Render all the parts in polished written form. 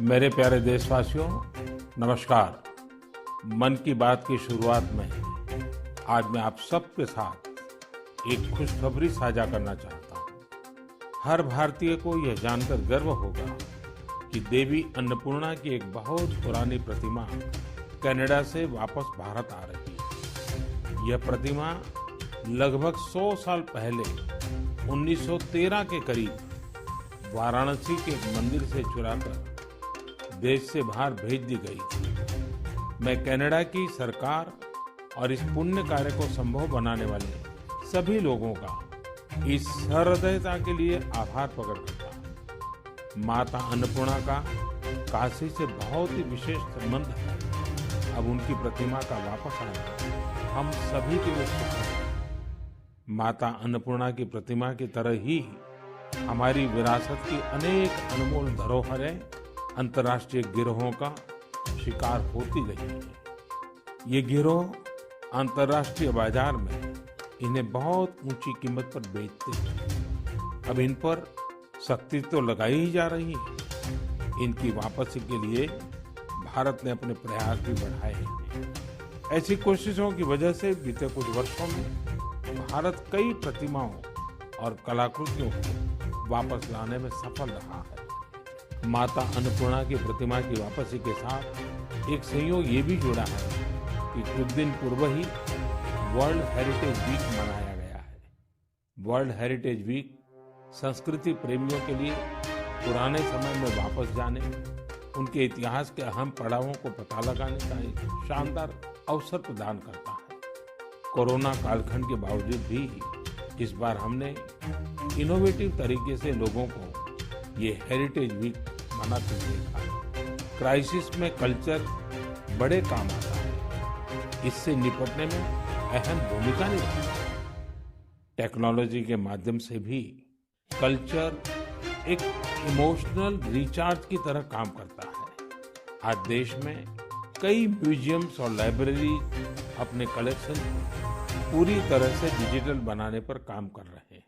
मेरे प्यारे देशवासियों, नमस्कार। मन की बात की शुरुआत में आज मैं आप सबके साथ एक खुशखबरी साझा करना चाहता हूँ। हर भारतीय को यह जानकर गर्व होगा कि देवी अन्नपूर्णा की एक बहुत पुरानी प्रतिमा कनाडा से वापस भारत आ रही है। यह प्रतिमा लगभग 100 साल पहले 1913 के करीब वाराणसी के एक मंदिर से चुराकर देश से बाहर भेज दी गई थी। मैं कनाडा की सरकार और इस पुण्य कार्य को संभव बनाने वाले सभी लोगों का इस सहृदयता के लिए आभार प्रकट करता हूँ। माता अन्नपूर्णा का काशी से बहुत ही विशेष संबंध है। अब उनकी प्रतिमा का वापस आना हम सभी के लिए सुख है। माता अन्नपूर्णा की प्रतिमा की तरह ही हमारी विरासत की अनेक अनमोल धरोहरें अंतर्राष्ट्रीय गिरोहों का शिकार होती रही है। ये गिरोह अंतर्राष्ट्रीय बाजार में इन्हें बहुत ऊंची कीमत पर बेचते हैं। अब इन पर सख्ती तो लगाई ही जा रही है। इनकी वापसी के लिए भारत ने अपने प्रयास भी बढ़ाए हैं। ऐसी कोशिशों की वजह से बीते कुछ वर्षों में भारत कई प्रतिमाओं और कलाकृतियों को वापस लाने में सफल रहा है। माता अन्नपूर्णा की प्रतिमा की वापसी के साथ एक संयोग ये भी जुड़ा है कि कुछ दिन पूर्व ही वर्ल्ड हेरिटेज वीक मनाया गया है। वर्ल्ड हेरिटेज वीक संस्कृति प्रेमियों के लिए पुराने समय में वापस जाने, उनके इतिहास के अहम पड़ावों को पता लगाने का एक शानदार अवसर प्रदान करता है। कोरोना कालखंड के बावजूद भी इस बार हमने इनोवेटिव तरीके से लोगों को ये हेरिटेज वीक मनाते देखा। क्राइसिस में कल्चर बड़े काम आता है। इससे निपटने में अहम भूमिका निभाता है। टेक्नोलॉजी के माध्यम से भी कल्चर एक इमोशनल रिचार्ज की तरह काम करता है। आज देश में कई म्यूजियम्स और लाइब्रेरी अपने कलेक्शन पूरी तरह से डिजिटल बनाने पर काम कर रहे हैं।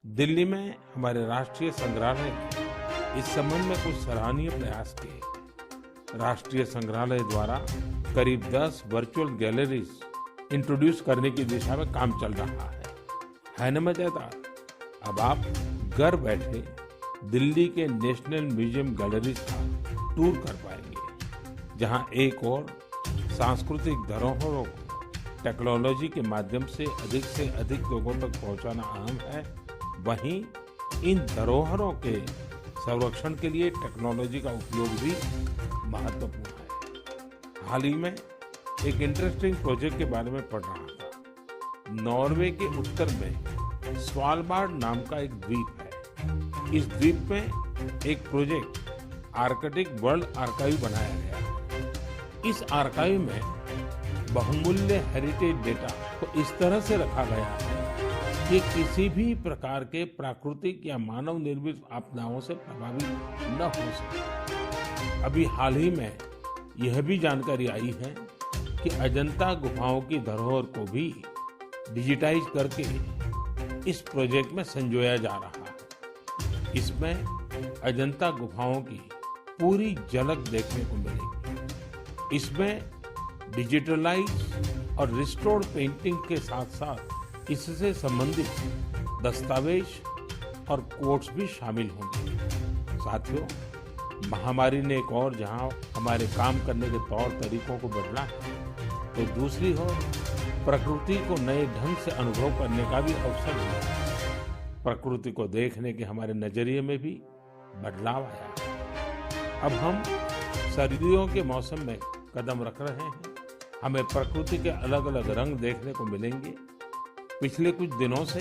दिल्ली में हमारे राष्ट्रीय संग्रहालय ने इस संबंध में कुछ सराहनीय प्रयास किए। राष्ट्रीय संग्रहालय द्वारा करीब 10 वर्चुअल गैलरीज इंट्रोड्यूस करने की दिशा में काम चल रहा है न मजेदार? अब आप घर बैठे दिल्ली के नेशनल म्यूजियम गैलरीज का टूर कर पाएंगे, जहां एक और सांस्कृतिक धरोहरों को टेक्नोलॉजी के माध्यम से अधिक लोगों तक पहुंचाना अहम है। वहीं इन धरोहरों के संरक्षण के लिए टेक्नोलॉजी का उपयोग भी महत्वपूर्ण है। हाल ही में एक इंटरेस्टिंग प्रोजेक्ट के बारे में पढ़ रहा था। नॉर्वे के उत्तर में स्वालबार्ड नाम का एक द्वीप है। इस द्वीप में एक प्रोजेक्ट आर्कटिक वर्ल्ड आर्काइव बनाया गया है। इस आर्काइव में बहुमूल्य हेरिटेज डेटा को इस तरह से रखा गया है कि किसी भी प्रकार के प्राकृतिक या मानव निर्मित आपदाओं से प्रभावित न हो सके। अभी हाल ही में यह भी जानकारी आई है कि अजंता गुफाओं की धरोहर को भी डिजिटाइज करके इस प्रोजेक्ट में संजोया जा रहा है। इसमें अजंता गुफाओं की पूरी झलक देखने को मिलेगी। इसमें डिजिटलाइज और रिस्टोर्ड पेंटिंग के साथ साथ इससे संबंधित दस्तावेज और कोट्स भी शामिल होंगे। साथियों, महामारी ने एक और जहां हमारे काम करने के तौर तरीकों को बदला है, तो दूसरी ओर प्रकृति को नए ढंग से अनुभव करने का भी अवसर दिया है। प्रकृति को देखने के हमारे नजरिए में भी बदलाव आया है। अब हम सर्दियों के मौसम में कदम रख रहे हैं। हमें प्रकृति के अलग अलग रंग देखने को मिलेंगे। पिछले कुछ दिनों से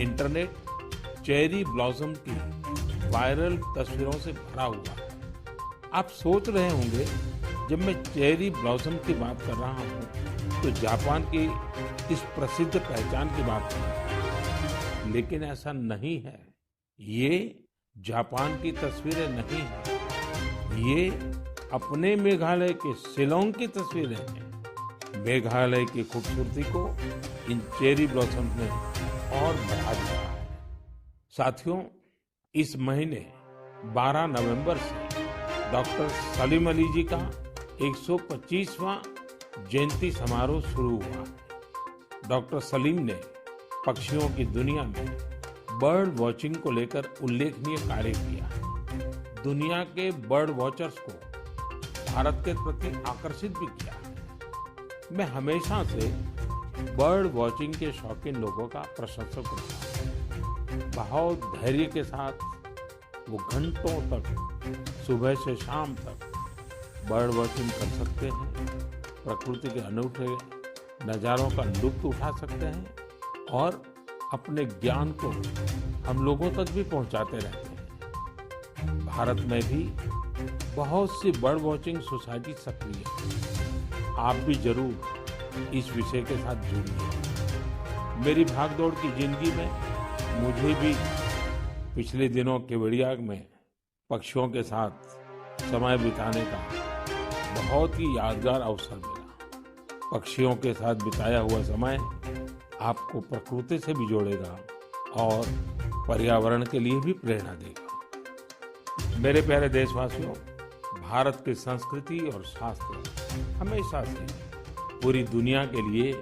इंटरनेट चेरी ब्लॉसम की वायरल तस्वीरों से भरा हुआ है। आप सोच रहे होंगे, जब मैं चेरी ब्लॉसम की बात कर रहा हूँ तो जापान की इस प्रसिद्ध पहचान की बात कर रहा हूँ, लेकिन ऐसा नहीं है। ये जापान की तस्वीरें नहीं हैं। ये अपने मेघालय के शिलांग की तस्वीरें हैं। मेघालय की खूबसूरती को इन चेरी ब्लॉसम ने और बढ़ा दिया है। साथियों, इस महीने 12 नवंबर से डॉक्टर सलीम अली जी का 125वां जयंती समारोह शुरू हुआ है। डॉक्टर सलीम ने पक्षियों की दुनिया में बर्ड वॉचिंग को लेकर उल्लेखनीय कार्य किया है। दुनिया के बर्ड वॉचर्स को भारत के प्रति आकर्षित भी किया है। मैं हमेशा से बर्ड वॉचिंग के शौकीन लोगों का प्रशंसक रहा हूं। बहुत धैर्य के साथ वो घंटों तक सुबह से शाम तक बर्ड वॉचिंग कर सकते हैं, प्रकृति के अनूठे नज़ारों का लुत्फ उठा सकते हैं और अपने ज्ञान को हम लोगों तक भी पहुंचाते रहते हैं। भारत में भी बहुत सी बर्ड वॉचिंग सोसाइटी सक्रिय है। आप भी जरूर इस विषय के साथ जुड़िए। मेरी भागदौड़ की जिंदगी में मुझे भी पिछले दिनों केवड़िया में पक्षियों के साथ समय बिताने का बहुत ही यादगार अवसर मिला। पक्षियों के साथ बिताया हुआ समय आपको प्रकृति से भी जोड़ेगा और पर्यावरण के लिए भी प्रेरणा देगा। मेरे प्यारे देशवासियों, भारत की संस्कृति और शास्त्र हमेशा से पूरी दुनिया के लिए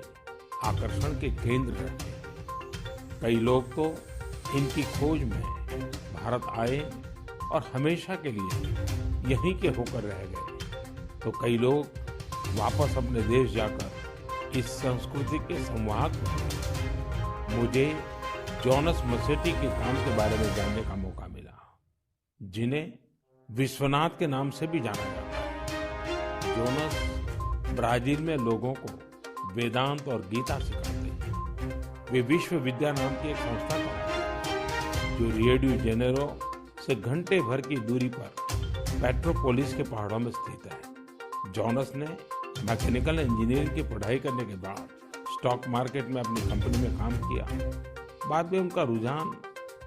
आकर्षण के केंद्र रहे हैं। कई लोग तो इनकी खोज में भारत आए और हमेशा के लिए यहीं के होकर रह गए, तो कई लोग वापस अपने देश जाकर इस संस्कृति के संवाहक बने। मुझे जॉनस मसेट्टी के काम के बारे में जानने का मौका मिला, जिन्हें विश्वनाथ के नाम से भी जाना जाता है। जॉनस ब्राजील में लोगों को वेदांत और गीता सिखाते हैं। वे विश्वविद्या नाम की एक संस्था चलाते हैं जो रियो डी जेनेरो से घंटे भर की दूरी पर पेट्रोपोलिस के पहाड़ों में स्थित है। जॉनस ने मैकेनिकल इंजीनियरिंग की पढ़ाई करने के बाद स्टॉक मार्केट में अपनी कंपनी में काम किया। बाद में उनका रुझान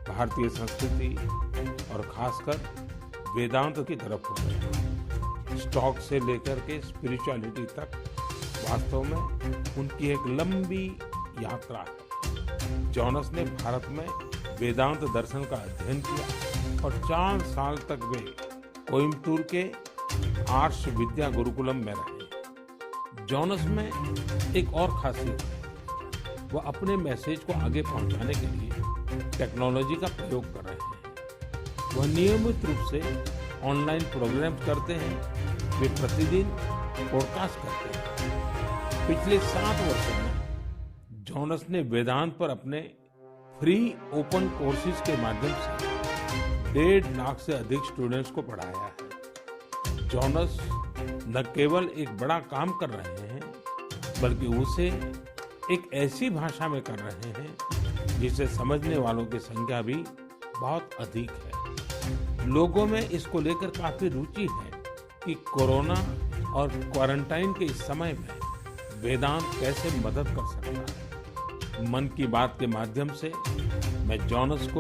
भारतीय संस्कृति और खासकर वेदांत की तरफ हो गया। स्टॉक से लेकर के स्पिरिचुअलिटी तक वास्तव में उनकी एक लंबी यात्रा है। जॉनस ने भारत में वेदांत दर्शन का अध्ययन किया और 4 साल तक वे कोयम्बटूर के आर्ष विद्या गुरुकुलम में रहे। जॉनस में एक और खासियत है, वो अपने मैसेज को आगे पहुंचाने के लिए टेक्नोलॉजी का प्रयोग कर रहे हैं। वह नियमित रूप से ऑनलाइन प्रोग्राम करते हैं। वे प्रतिदिन पॉडकास्ट करते हैं। पिछले 7 वर्षों में जॉनस ने वेदांत पर अपने फ्री ओपन कोर्सेज के माध्यम से 1.5 लाख से अधिक स्टूडेंट्स को पढ़ाया है। जॉनस न केवल एक बड़ा काम कर रहे हैं, बल्कि उसे एक ऐसी भाषा में कर रहे हैं जिसे समझने वालों की संख्या भी बहुत अधिक है। लोगों में इसको लेकर काफी रुचि है कि कोरोना और क्वारंटाइन के इस समय में वेदांत कैसे मदद कर सकता है। मन की बात के माध्यम से मैं जॉनस को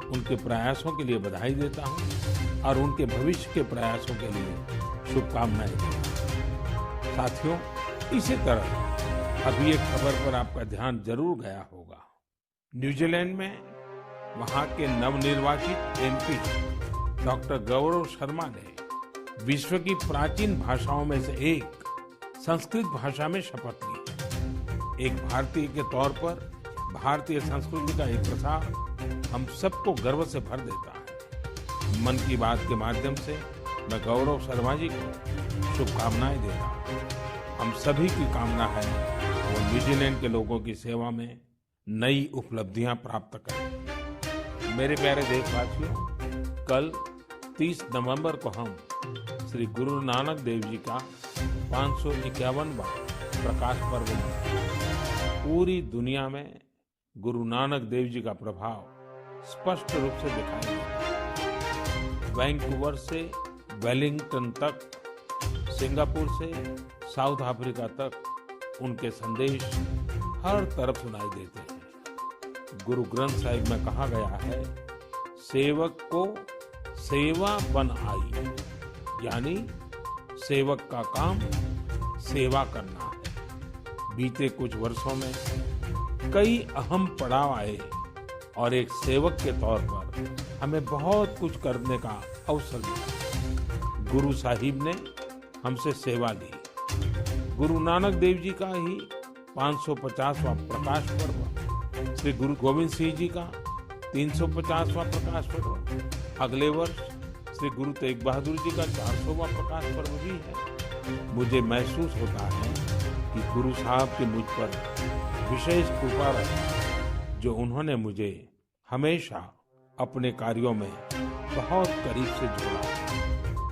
उनके प्रयासों के लिए बधाई देता हूं और उनके भविष्य के प्रयासों के लिए शुभकामनाएं देता हूं। साथियों, इसी तरह अभी एक खबर पर आपका ध्यान जरूर गया होगा। न्यूजीलैंड में वहां के नवनिर्वाचित एमपी डॉक्टर गौरव शर्मा ने विश्व की प्राचीन भाषाओं में से एक संस्कृत भाषा में शपथ ली। एक भारतीय के तौर पर भारतीय संस्कृति का ये प्रसार हम सबको गर्व से भर देता है। मन की बात के माध्यम से मैं गौरव शर्मा जी को शुभकामनाएं देता हूं। हम सभी की कामना है वो न्यूजीलैंड के लोगों की सेवा में नई उपलब्धियां प्राप्त करें। मेरे प्यारे देशवासियों, कल 30 नवंबर को हम श्री गुरु नानक देव जी का 551वां प्रकाश पर्व मनाएंगे। पूरी दुनिया में गुरु नानक देव जी का प्रभाव स्पष्ट रूप से दिखाई देता। वैंकूवर से वेलिंगटन तक, सिंगापुर से साउथ अफ्रीका तक उनके संदेश हर तरफ सुनाई देते हैं। गुरु ग्रंथ साहिब में कहा गया है, सेवक को सेवा बन आई, यानी सेवक का काम सेवा करना है। बीते कुछ वर्षों में कई अहम पड़ाव आए और एक सेवक के तौर पर हमें बहुत कुछ करने का अवसर मिला। गुरु साहिब ने हमसे सेवा ली। गुरु नानक देव जी का ही 550वां प्रकाश पर्व, श्री गुरु गोविंद सिंह जी का 350वां प्रकाश पर्व, अगले वर्ष श्री गुरु तेग बहादुर जी का 400वां प्रकाश पर्व भी है। मुझे महसूस होता है कि गुरु साहब की मुझ पर विशेष कृपा रही, जो उन्होंने मुझे हमेशा अपने कार्यों में बहुत करीब से जोड़ा।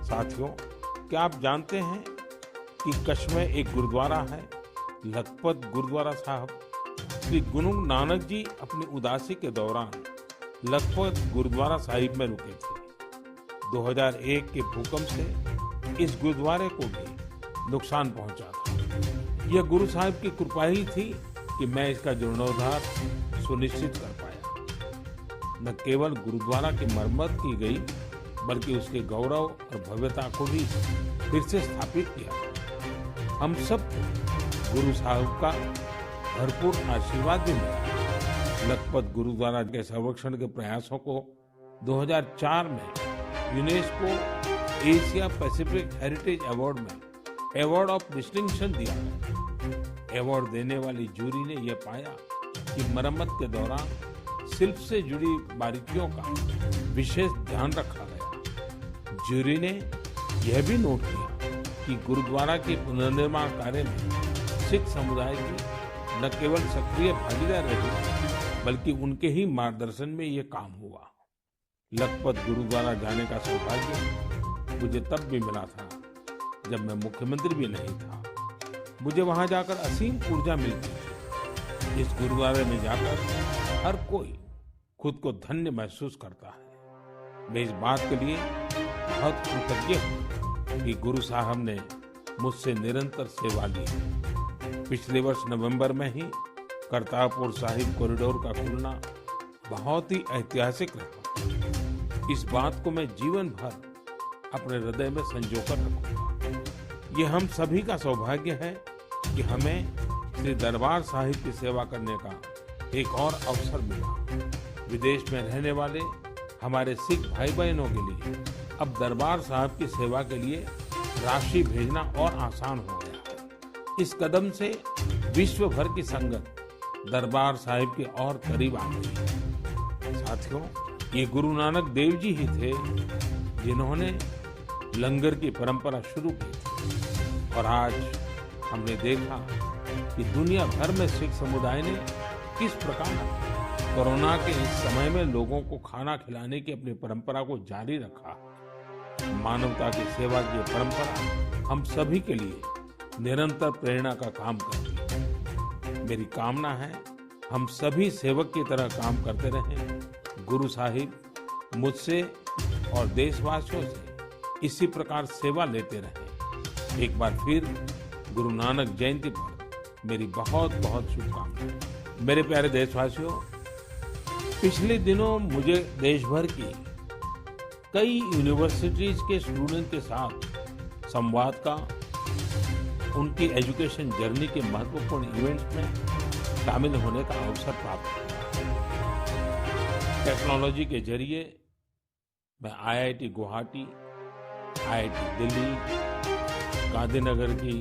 साथियों, क्या आप जानते हैं कि कच्छ में एक गुरुद्वारा है, लखपत गुरुद्वारा साहब। श्री गुरु नानक जी अपनी उदासी के दौरान लखपत गुरुद्वारा साहिब में रुके थे। 2001 के भूकंप से इस गुरुद्वारे को भी नुकसान पहुंचा था। यह गुरु साहिब की कृपा ही थी कि मैं इसका जीर्णोद्धार सुनिश्चित कर पाया। न केवल गुरुद्वारा की मरम्मत की गई, बल्कि उसके गौरव और भव्यता को भी फिर से स्थापित किया। हम सबको गुरु साहब का भरपूर आशीर्वाद भी मिला। लखपत गुरुद्वारा के संरक्षण के प्रयासों को 2004 में UNESCO Asia Pacific heritage award में अवार्ड ऑफ डिस्टिंक्शन दिया गया। अवार्ड देने वाली जूरी ने यह पाया कि मरम्मत के दौरान शिल्प से जुड़ी बारीकियों का विशेष ध्यान रखा गया। जूरी ने यह भी नोट किया कि गुरुद्वारा के पुनर्निर्माण कार्य में सिख समुदाय की न केवल सक्रिय भागीदार रही, बल्कि उनके ही मार्गदर्शन में ये काम हुआ। लखपत गुरुद्वारा जाने का सौभाग्य मुझे तब भी मिला था जब मैं मुख्यमंत्री भी नहीं था। मुझे वहां जाकर असीम ऊर्जा मिलती थी। इस गुरुद्वारे में जाकर हर कोई खुद को धन्य महसूस करता है। मैं इस बात के लिए बहुत कृतज्ञ हूँ कि गुरु साहब ने मुझसे निरंतर सेवा ली। पिछले वर्ष नवंबर में ही करतारपुर साहिब कॉरिडोर का खुलना बहुत ही ऐतिहासिक रहा। इस बात को मैं जीवन भर अपने हृदय में संजोकर रखूंगा। ये हम सभी का सौभाग्य है कि हमें श्री दरबार साहिब की सेवा करने का एक और अवसर मिला। विदेश में रहने वाले हमारे सिख भाई बहनों के लिए अब दरबार साहिब की सेवा के लिए राशि भेजना और आसान हो गया है। इस कदम से विश्व भर की संगत दरबार साहिब के और करीब आ गई है। साथियों, ये गुरु नानक देव जी ही थे जिन्होंने लंगर की परंपरा शुरू की थी। और आज हमने देखा कि दुनिया भर में सिख समुदाय ने किस प्रकार कोरोना के इस समय में लोगों को खाना खिलाने की अपनी परंपरा को जारी रखा। मानवता की सेवा की परंपरा हम सभी के लिए निरंतर प्रेरणा का काम करती है। मेरी कामना है हम सभी सेवक की तरह काम करते रहें। गुरु साहिब मुझसे और देशवासियों से इसी प्रकार सेवा लेते रहें। एक बार फिर गुरु नानक जयंती पर मेरी बहुत बहुत शुभकामनाएं। मेरे प्यारे देशवासियों, पिछले दिनों मुझे देश भर की कई यूनिवर्सिटीज के स्टूडेंट के साथ संवाद का, उनकी एजुकेशन जर्नी के महत्वपूर्ण इवेंट्स में शामिल होने का अवसर प्राप्त हुआ। टेक्नोलॉजी के जरिए मैं IIT गुवाहाटी, IIT दिल्ली, गांधीनगर की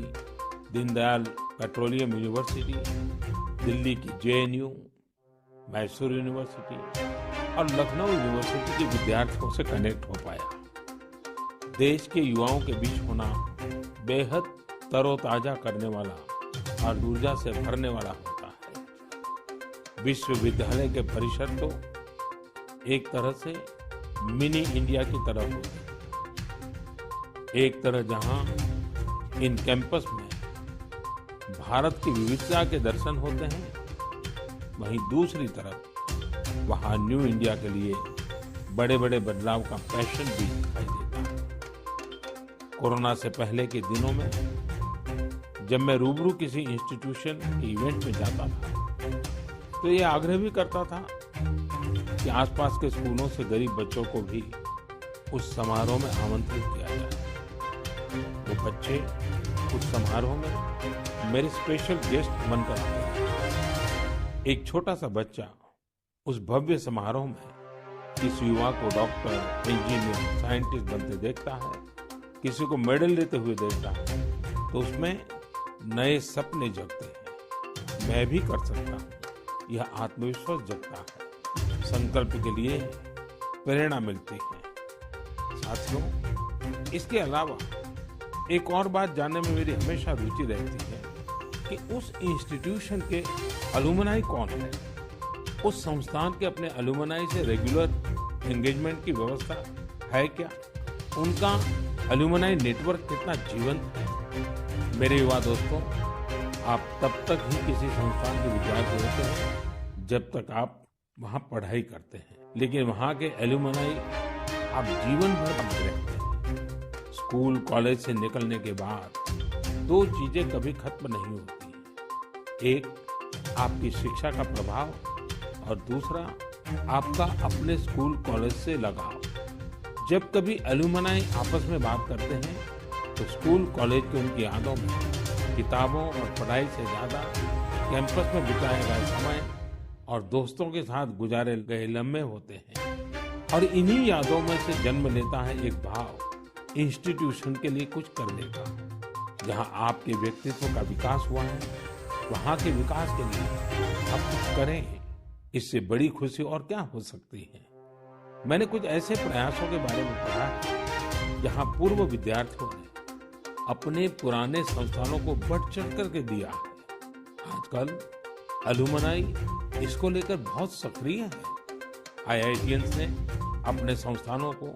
दीनदयाल पेट्रोलियम यूनिवर्सिटी, दिल्ली की JNU, मैसूर यूनिवर्सिटी और लखनऊ यूनिवर्सिटी के विद्यार्थियों से कनेक्ट हो पाया। देश के युवाओं के बीच होना बेहद तरोताजा करने वाला और ऊर्जा से भरने वाला होता है। विश्वविद्यालय के परिसर तो एक तरह से मिनी इंडिया की तरह होते हैं। एक तरह जहां इन कैंपस में भारत की विविधता के दर्शन होते हैं, वहीं दूसरी तरफ वहां न्यू इंडिया के लिए बड़े बड़े बदलाव का पैशन भी दिखाई देता है। कोरोना से पहले के दिनों में जब मैं रूबरू किसी इंस्टीट्यूशन के इवेंट में जाता था तो ये आग्रह भी करता था कि आसपास के स्कूलों से गरीब बच्चों को भी उस समारोह में आमंत्रित किया जाए। वो बच्चे उस समारोह में मेरे स्पेशल गेस्ट बनकर आते हैं। एक छोटा सा बच्चा उस भव्य समारोह में किसी युवा को डॉक्टर, इंजीनियर, साइंटिस्ट बनते देखता है किसी को मेडल लेते हुए देखता हूँ तो उसमें नए सपने जगते हैं। मैं भी कर सकता हूँ, यह आत्मविश्वास जगता है। संकल्प के लिए प्रेरणा मिलती है। साथियों, इसके अलावा एक और बात जानने में मेरी हमेशा रुचि रहती है कि उस इंस्टीट्यूशन के अलुमनाई कौन है। उस संस्थान के अपने अलुमनाई से रेगुलर एंगेजमेंट की व्यवस्था है क्या? उनका अलुमनाई नेटवर्क कितना जीवंत है? मेरे युवा दोस्तों, आप तब तक ही किसी संस्थान के विद्यार्थी होते हैं जब तक आप वहाँ पढ़ाई करते हैं, लेकिन वहाँ के अलुमनाई आप जीवन भर बने रहते हैं। स्कूल कॉलेज से निकलने के बाद दो चीजें कभी खत्म नहीं होती। एक, आपकी शिक्षा का प्रभाव, और दूसरा, आपका अपने स्कूल कॉलेज से लगाव। जब कभी अलुमनाई आपस में बात करते हैं तो स्कूल कॉलेज की उनकी यादों में किताबों और पढ़ाई से ज्यादा कैंपस में बिताए गए समय और दोस्तों के साथ गुजारे गए लम्हे होते हैं। और इन्हीं यादों में से जन्म लेता है एक भाव इंस्टीट्यूशन के लिए कुछ करने का। जहां आपके व्यक्तित्व का विकास हुआ है, वहां के विकास के लिए आप कुछ करें। इससे बड़ी खुशी और क्या हो सकती है? मैंने कुछ ऐसे प्रयासों के बारे में पढ़ा है जहां पूर्व विद्यार्थियों ने अपने पुराने संस्थानों को बढ़ चढ़ करके दिया है। आजकल अलुमनाई इसको लेकर बहुत सक्रिय है। आईआईटियंस ने अपने संस्थानों को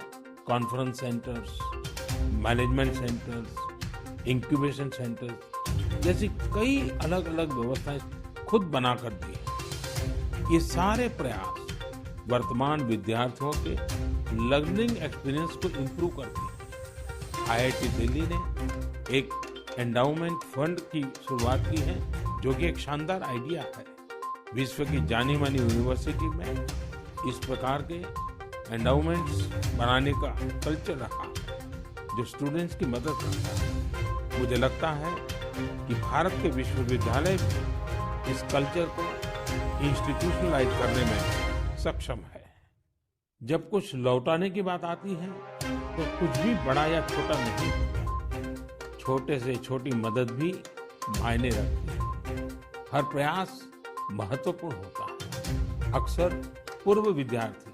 conference centres, management centres, incubation centres जैसी कई अलग अलग व्यवस्थाएं खुद बनाकर दी है। ये सारे प्रयास वर्तमान विद्यार्थियों के लर्निंग एक्सपीरियंस को इंप्रूव करते हैं। आईआईटी दिल्ली ने एक एंडाउमेंट फंड की शुरुआत की है, जो कि एक शानदार आइडिया है। विश्व की जानी मानी यूनिवर्सिटी में इस प्रकार के एंडाउमेंट्स बनाने का कल्चर रहा है, जो स्टूडेंट्स की मदद करता है। मुझे लगता है कि भारत के विश्वविद्यालय भी इस कल्चर को इंस्टीट्यूशनलाइज करने में सक्षम है। जब कुछ लौटाने की बात आती है तो कुछ भी बड़ा या छोटा नहीं होता। छोटे से छोटी मदद भी मायने रखती है। हर प्रयास महत्वपूर्ण होता है। अक्सर पूर्व विद्यार्थी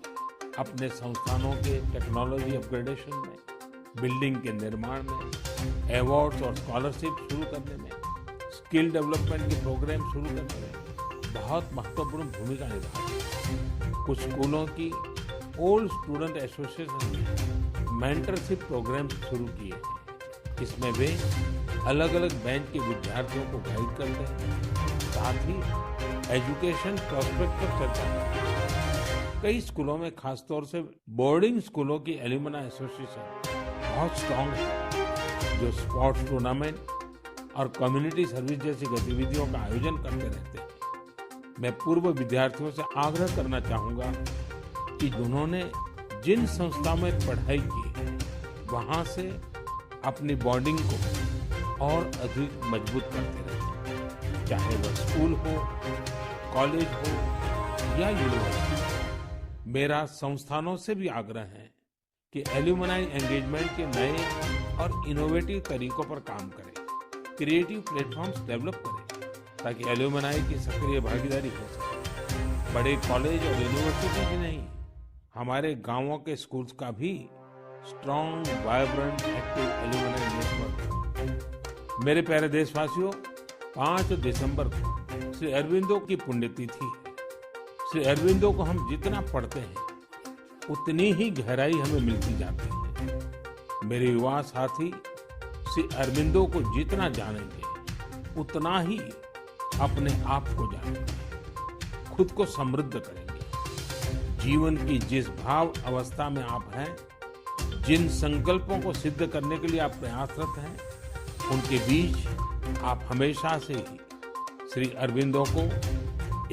अपने संस्थानों के टेक्नोलॉजी अपग्रेडेशन में, बिल्डिंग के निर्माण में, अवार्ड्स और स्कॉलरशिप शुरू करने में, स्किल डेवलपमेंट के प्रोग्राम शुरू करने में बहुत महत्वपूर्ण भूमिका निभाते हैं। कुछ स्कूलों की ओल्ड स्टूडेंट एसोसिएशन ने मेंटरशिप प्रोग्राम शुरू किए हैं। इसमें वे अलग अलग बैच के विद्यार्थियों को गाइड करते हैं, साथ ही एजुकेशन प्रोस्पेक्ट पर चर्चा करते हैं। कई स्कूलों में, खासतौर से बोर्डिंग स्कूलों की एल्यूमनाई एसोसिएशन बहुत स्ट्रांग है, जो स्पोर्ट्स टूर्नामेंट और कम्युनिटी सर्विस जैसी गतिविधियों का आयोजन करते रहते हैं। मैं पूर्व विद्यार्थियों से आग्रह करना चाहूंगा कि उन्होंने जिन संस्था में पढ़ाई की, वहां से अपनी बॉन्डिंग को और अधिक मजबूत करते रहें, चाहे वह स्कूल हो, कॉलेज हो या यूनिवर्सिटी। मेरा संस्थानों से भी आग्रह है कि एल्यूमनाई एंगेजमेंट के नए और इनोवेटिव तरीकों पर काम करें, क्रिएटिव प्लेटफॉर्म्स डेवलप करें, ताकि एल्यूमनाई की सक्रिय भागीदारी हो सके। बड़े कॉलेज और यूनिवर्सिटी ही नहीं, हमारे गांवों के स्कूल्स का भी strong, vibrant, active alumni network. मेरे प्यारे देशवासियों, 5 दिसंबर को श्री अरबिंदो की पुण्यतिथि है। श्री अरबिंदो को हम जितना पढ़ते हैं, उतनी ही गहराई हमें मिलती जाती है। मेरे युवा साथी श्री अरबिंदो को जितना जानेंगे, उतना ही अपने आप को जानेंगे, खुद को समृद्ध करेंगे। जीवन की जिस भाव अवस्था में आप हैं, जिन संकल्पों को सिद्ध करने के लिए आप प्रयासरत हैं, उनके बीच आप हमेशा से ही श्री अरबिंदो को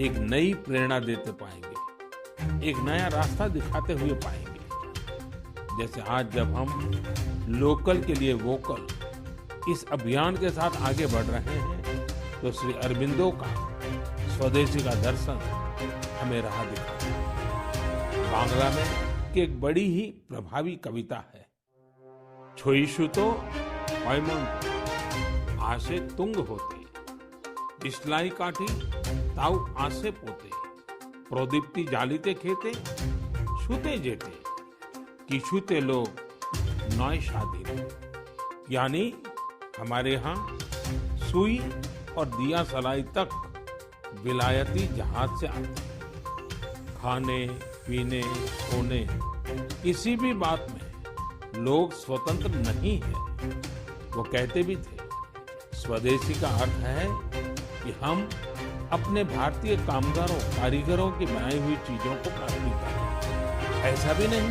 एक नई प्रेरणा देते पाएंगे, एक नया रास्ता दिखाते हुए पाएंगे। जैसे आज जब हम लोकल के लिए वोकल इस अभियान के साथ आगे बढ़ रहे हैं, तो श्री अरबिंदो का स्वदेशी का दर्शन हमें राह दिखाता है। बांग्ला में की एक बड़ी ही प्रभावी कविता है, छोईशुतो पॉयमॉन्ट आसे तुंग होते दिसलाई काठी ताऊ आसे पोते प्रोदीप्ति जालिते खेते छूते जेते किछुते लोग नॉय शादी यानी हमारे यहाँ सुई और दिया सलाई तक विलायती जहाज से आते। खाने पीने सोने किसी भी बात में लोग स्वतंत्र नहीं है। वो कहते भी थे स्वदेशी का अर्थ है कि हम अपने भारतीय कामगारों कारीगरों की बनाई हुई चीजों को प्राथमिकता दें। ऐसा भी नहीं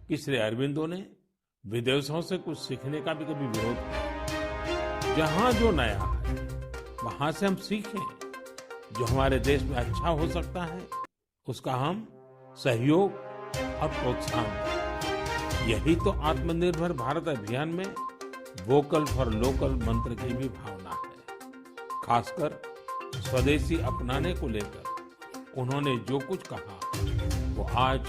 कि श्री अरबिंदो ने विदेशों से कुछ सीखने का भी कभी विरोध किया। जहां जो नया है वहां से हम सीखें। जो हमारे देश में अच्छा हो सकता है उसका हम सहयोग और प्रोत्साहन दें। यही तो आत्मनिर्भर भारत अभियान में वोकल फॉर लोकल मंत्र की भी भावना है। खासकर स्वदेशी अपनाने को लेकर उन्होंने जो कुछ कहा वो आज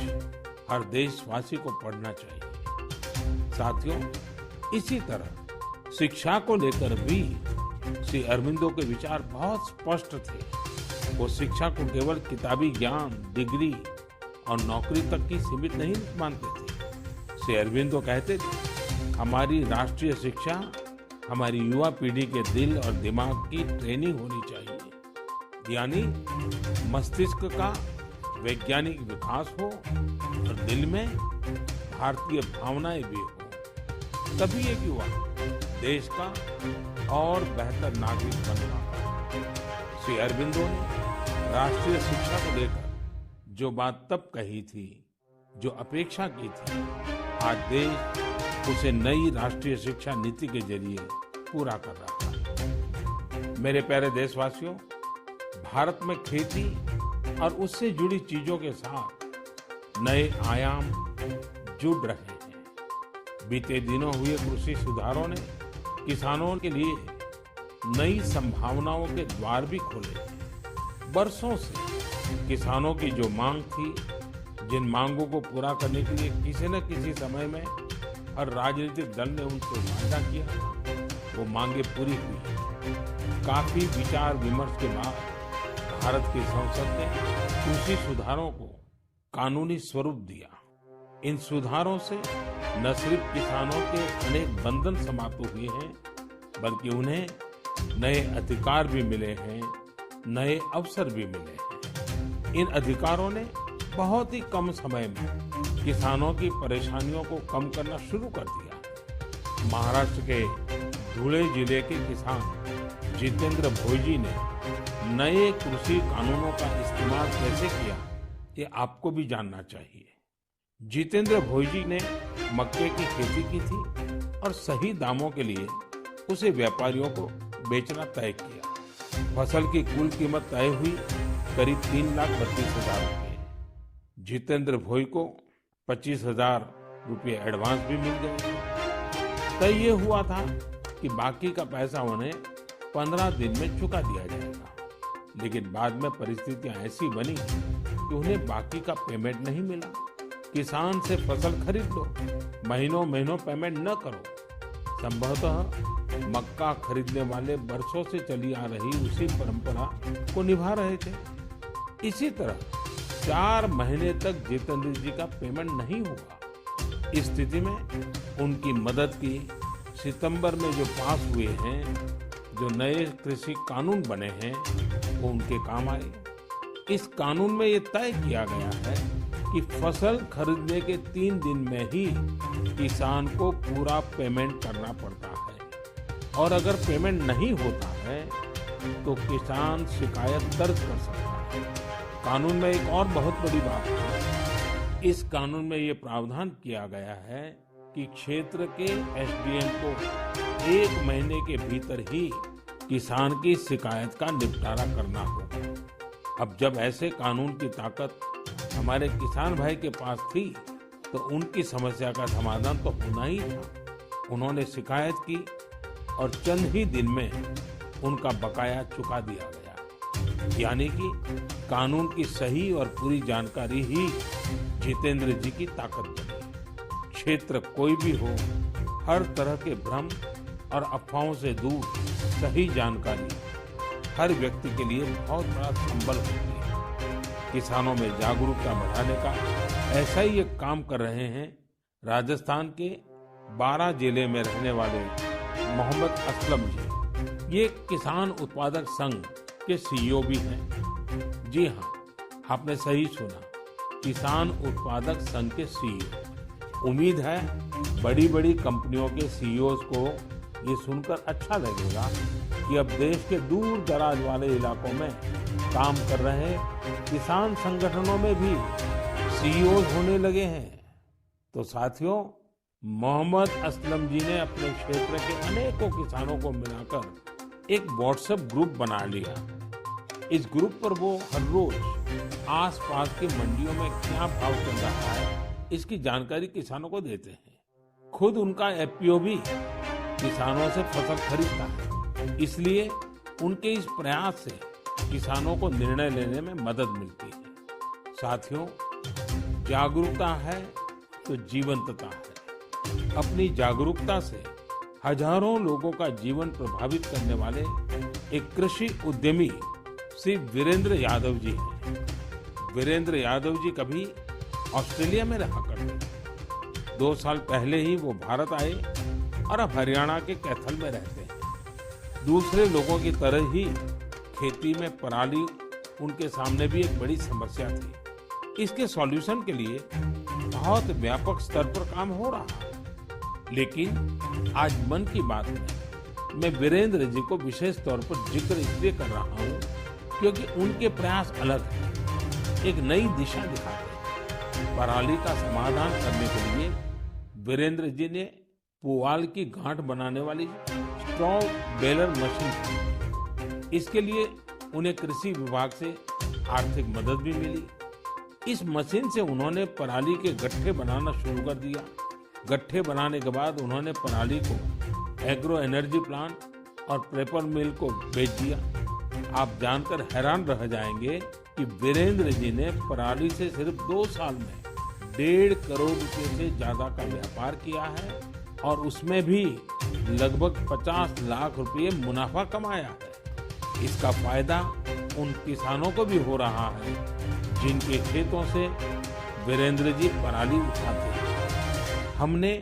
हर देशवासी को पढ़ना चाहिए। साथियों, इसी तरह शिक्षा को लेकर भी श्री अरबिंदो के विचार बहुत स्पष्ट थे। वो शिक्षा को केवल किताबी ज्ञान, डिग्री और नौकरी तक की सीमित नहीं मानते थे। श्री अरबिंदो कहते थे हमारी राष्ट्रीय शिक्षा हमारी युवा पीढ़ी के दिल और दिमाग की ट्रेनिंग होनी चाहिए। यानी मस्तिष्क का वैज्ञानिक विकास हो और दिल में भारतीय भावनाएं भी हो। तभी एक युवा देश का और बेहतर नागरिक बन रहा। श्री अरबिंदो ने राष्ट्रीय शिक्षा को लेकर जो बात तब कही थी, जो अपेक्षा की थी, आज देश उसे नई राष्ट्रीय शिक्षा नीति के जरिए पूरा कर रहा है। मेरे प्यारे देशवासियों, भारत में खेती और उससे जुड़ी चीजों के साथ नए आयाम जुड़ रहे हैं। बीते दिनों हुए कृषि सुधारों ने किसानों के लिए नई संभावनाओं के द्वार भी खोले। बरसों से किसानों की जो मांग थी, जिन मांगों को पूरा करने के लिए किसी न किसी समय में हर राजनीतिक दल ने उनसे वादा किया, वो मांगे पूरी हुई। काफी विचार विमर्श के बाद भारत की संसद ने कृषि सुधारों को कानूनी स्वरूप दिया। इन सुधारों से न सिर्फ किसानों के अनेक बंधन समाप्त हुए हैं, बल्कि उन्हें नए अधिकार भी मिले हैं, नए अवसर भी मिले हैं। इन अधिकारों ने बहुत ही कम समय में किसानों की परेशानियों को कम करना शुरू कर दिया। महाराष्ट्र के धुले जिले के किसान जितेंद्र भोईजी ने नए कृषि कानूनों का इस्तेमाल कैसे किया, ये आपको भी जानना चाहिए। जितेंद्र भोईजी ने मक्के की खेती की थी और सही दामों के लिए उसे व्यापारियों को बेचना तय किया। फसल की कुल कीमत तय हुई करीब 3,32,000 रुपए। जितेंद्र भोई को 25,000 रुपये एडवांस भी मिल गए। तय ये हुआ था कि बाकी का पैसा उन्हें 15 दिन में चुका दिया जाएगा। लेकिन बाद में परिस्थितियां ऐसी बनी कि उन्हें बाकी का पेमेंट नहीं मिला। किसान से फसल खरीद लो, महीनों महीनों पेमेंट न करो। संभवतः मक्का खरीदने वाले बरसों से चली आ रही उसी परंपरा को निभा रहे थे। इसी तरह 4 महीने तक जितेंद्र जी का पेमेंट नहीं हुआ। इस स्थिति में उनकी मदद की सितंबर में जो पास हुए हैं, जो नए कृषि कानून बने हैं, वो उनके काम आए। इस कानून में ये तय किया गया है कि फसल खरीदने के 3 दिन में ही किसान को पूरा पेमेंट करना पड़ता है और अगर पेमेंट नहीं होता है तो किसान शिकायत दर्ज कर सकता है। कानून में एक और बहुत बड़ी बात है, इस कानून में ये प्रावधान किया गया है कि क्षेत्र के एसडीएम को 1 महीने के भीतर ही किसान की शिकायत का निपटारा करना होगा। अब जब ऐसे कानून की ताकत हमारे किसान भाई के पास थी तो उनकी समस्या का समाधान तो होना ही था। उन्होंने शिकायत की और चंद ही दिन में उनका बकाया चुका दिया गया। यानी कि कानून की सही और पूरी जानकारी ही जितेंद्र जी की ताकत बनी। क्षेत्र कोई भी हो, हर तरह के भ्रम और अफवाहों से दूर सही जानकारी हर व्यक्ति के लिए बहुत बड़ा संबल होती है। किसानों में जागरूकता बढ़ाने का ऐसा ही एक काम कर रहे हैं राजस्थान के 12 जिले में रहने वाले मोहम्मद असलम जी। ये किसान उत्पादक संघ के सीईओ भी हैं। जी हाँ, आपने सही सुना, किसान उत्पादक संघ के सीईओ। उम्मीद है बड़ी बड़ी कंपनियों के सीईओज को ये सुनकर अच्छा लगेगा कि अब देश के दूर दराज वाले इलाकों में काम कर रहे किसान संगठनों में भी सीईओज होने लगे हैं। तो साथियों, मोहम्मद असलम जी ने अपने क्षेत्र के अनेकों किसानों को मिलाकर एक व्हाट्सएप ग्रुप बना लिया। इस ग्रुप पर वो हर रोज आसपास की मंडियों में क्या भाव चल रहा है इसकी जानकारी किसानों को देते हैं। खुद उनका एफपीओ भी किसानों से फसल खरीदता है, इसलिए उनके इस प्रयास से किसानों को निर्णय लेने में मदद मिलती है। साथियों, जागरूकता है तो जीवंतता है। अपनी जागरूकता से हजारों लोगों का जीवन प्रभावित करने वाले एक कृषि उद्यमी श्री वीरेंद्र यादव जी हैं। वीरेंद्र यादव जी कभी ऑस्ट्रेलिया में रहा करते थे। 2 साल पहले ही वो भारत आए और अब हरियाणा के कैथल में रहते हैं। दूसरे लोगों की तरह ही खेती में पराली उनके सामने भी एक बड़ी समस्या थी। इसके सॉल्यूशन के लिए बहुत व्यापक स्तर पर काम हो रहा है। लेकिन आज मन की बात में मैं वीरेंद्र जी को विशेष तौर पर जिक्र इसलिए कर रहा हूँ क्योंकि उनके प्रयास अलग हैं, एक नई दिशा दिखाते हैं। पराली का समाधान करने के लिए वीरेंद्र जी ने पुआल की गांठ बनाने वाली स्ट्रॉ बेलर मशीन खरीदी। इसके लिए उन्हें कृषि विभाग से आर्थिक मदद भी मिली। इस मशीन से उन्होंने पराली के गट्ठे बनाना शुरू कर दिया। गट्ठे बनाने के बाद उन्होंने पराली को एग्रो एनर्जी प्लांट और पेपर मिल को बेच दिया। आप जानकर हैरान रह जाएंगे कि वीरेंद्र जी ने पराली से सिर्फ 2 साल में 1.5 करोड़ रुपए से ज्यादा का व्यापार किया है और उसमें भी लगभग 50 लाख रुपए मुनाफा कमाया है। इसका फायदा उन किसानों को भी हो रहा है जिनके खेतों से वीरेंद्र जी पराली उठाते हैं। हमने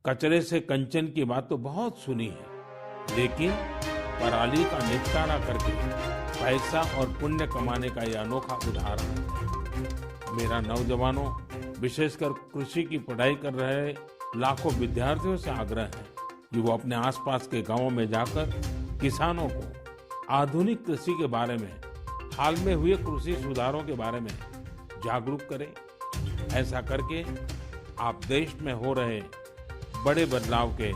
कचरे से कंचन की बात तो बहुत सुनी है, लेकिन पराली का निपटारा करके पैसा और पुण्य कमाने का यह अनोखा उदाहरण है। मेरा नौजवानों, विशेषकर कृषि की पढ़ाई कर रहे लाखों विद्यार्थियों से आग्रह है कि वो अपने आसपास के गांवों में जाकर किसानों को आधुनिक कृषि के बारे में, हाल में हुए कृषि सुधारों के बारे में जागरूक करें। ऐसा करके आप देश में हो रहे बड़े बदलाव के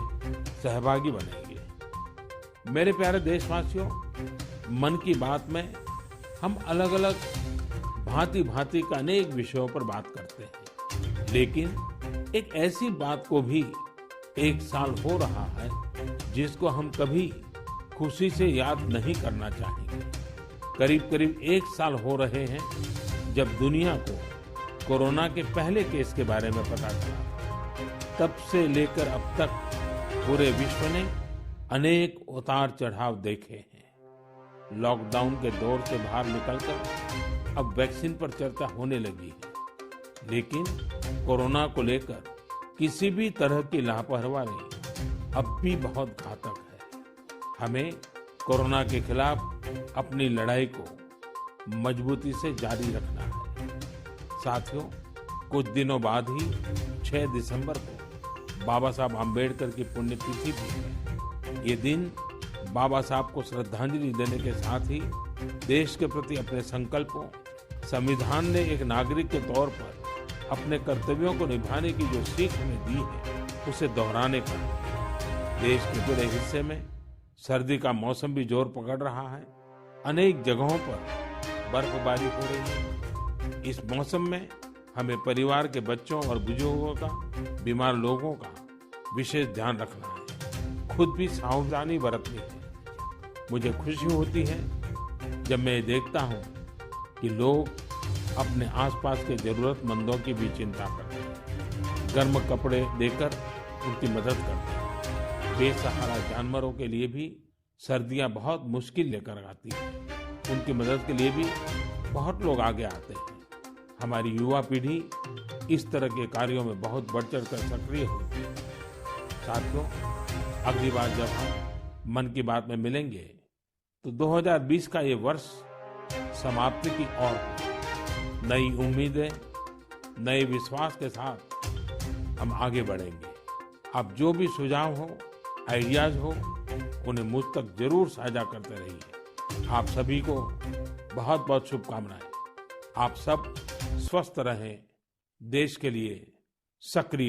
सहभागी बनेंगे। मेरे प्यारे देशवासियों, मन की बात में हम अलग अलग भांति-भांति के अनेक विषयों पर बात करते हैं, लेकिन एक ऐसी बात को भी 1 साल हो रहा है जिसको हम कभी खुशी से याद नहीं करना चाहेंगे। करीब करीब 1 साल हो रहे हैं जब दुनिया को कोरोना के पहले केस के बारे में पता चला। तब से लेकर अब तक पूरे विश्व ने अनेक उतार चढ़ाव देखे हैं। लॉकडाउन के दौर से बाहर निकलकर अब वैक्सीन पर चर्चा होने लगी है, लेकिन कोरोना को लेकर किसी भी तरह की लापरवाही अब भी बहुत घातक है। हमें कोरोना के खिलाफ अपनी लड़ाई को मजबूती से जारी रखना है। साथियों, कुछ दिनों बाद ही 6 दिसंबर को बाबा साहब आम्बेडकर की पुण्यतिथि भी है। ये दिन बाबा साहब को श्रद्धांजलि देने के साथ ही देश के प्रति अपने संकल्पों, संविधान ने एक नागरिक के तौर पर अपने कर्तव्यों को निभाने की जो सीख हमें दी है, उसे दोहराने का। देश के बड़े हिस्से में सर्दी का मौसम भी जोर पकड़ रहा है। अनेक जगहों पर बर्फबारी हो रही है। इस मौसम में हमें परिवार के बच्चों और बुजुर्गों का, बीमार लोगों का विशेष ध्यान रखना है। खुद भी सावधानी बरतनी है। मुझे खुशी होती है जब मैं देखता हूँ कि लोग अपने आसपास के जरूरतमंदों की भी चिंता करते हैं, गर्म कपड़े देकर उनकी मदद करते हैं। बेसहारा जानवरों के लिए भी सर्दियां बहुत मुश्किल लेकर आती हैं। उनकी मदद के लिए भी बहुत लोग आगे आते हैं। हमारी युवा पीढ़ी इस तरह के कार्यों में बहुत बढ़ चढ़कर सक्रिय होती है। साथियों, अगली बार जब हम मन की बात में मिलेंगे तो 2020 का ये वर्ष समाप्ति की ओर है। नई उम्मीदें, नए विश्वास के साथ हम आगे बढ़ेंगे। आप जो भी सुझाव हो, आइडियाज हो, उन्हें मुझ तक जरूर साझा करते रहिए। आप सभी को बहुत बहुत शुभकामनाएं। आप सब स्वस्थ रहें, देश के लिए सक्रिय